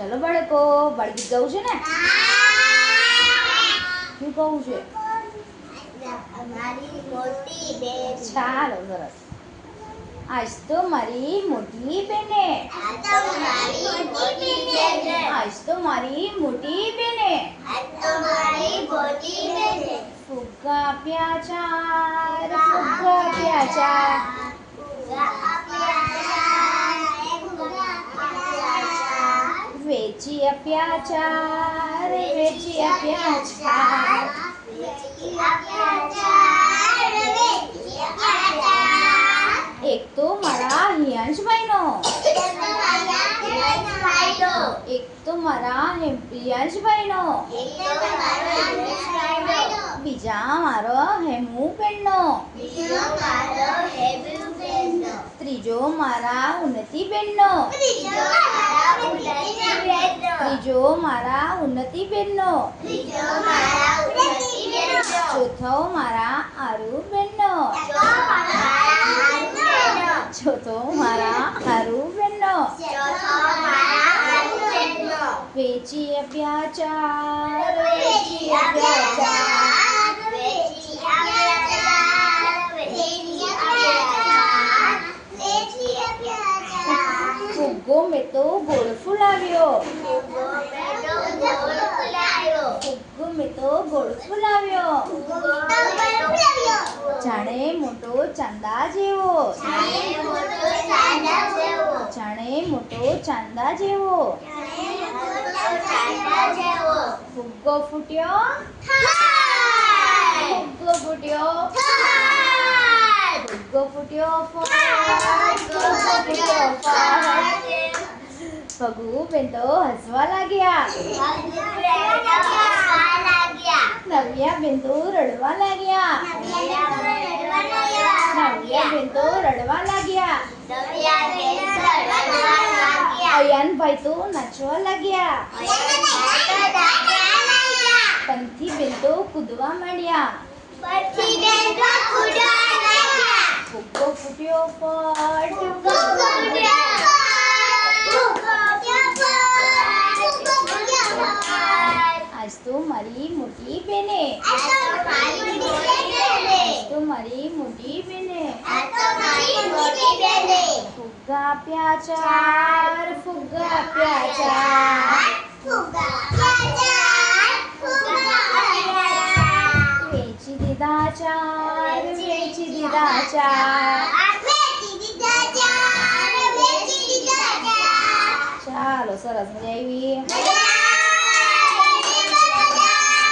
ચલો બાળકો, બાળગીત ગાવું છે ને? શું ગાવું છે? ચાલો સરસ. આજ તો મારી મોટી બેને, આજ તો મારી મોટી બેને ફુગ્ગા આપ્યા ચાર, ફુગ્ગા આપ્યા ચાર, વેચી આપ્યા ચાર, વેચી આપ્યા ચાર. એક તો મારા હિયાંશભાઈનો, એક તો મારા હિયાંશભાઈનો, બીજા મારો હેમુબેનનો, ત્રીજો મારા ઉન્નતિબેનનો, ત્રીજો મારા ઉન્નતિબેનનો, ચોથો મારા આરુબેનનો, ચોથો મારા આરુબેનનો. વેચી આપ્યા ચાર, વેચી આપ્યા ચાર, ફુગ્ગો મેં તો ગોળ ફુલાવ્યો, ફુગ્ગો મેં તો ગોળ ફુલાવ્યો, જાણે મોટો ચાંદા જેવો, જાણે મોટો ચાંદા જેવો. ફુગ્ગો ફૂટ્યો, ફુગ્ગો ફૂટ્યો, ફુગ્ગો ફૂટ્યો, ભગુબેન તો હસવા લાગ્યા, નવ્યાબેન તો રડવા લાગ્યા, નવ્યાબેન તો રડવા લાગ્યા, અયાનભાઈ તો નાચવા લાગ્યા, પંથીબેન તો કૂદવા માંડ્યા. ફુગ્ગો ફૂટ્યો પટ, આજ તો મારી મોટી બેને, આજ તો મારી મોટી બેને ફુગ્ગા આપ્યા ચાર, ફુગ્ગા આપ્યા ચાર, વેચી દીધા ચાર, વેચી દીધા ચાર. ચાલો સરસ, મજા આવી.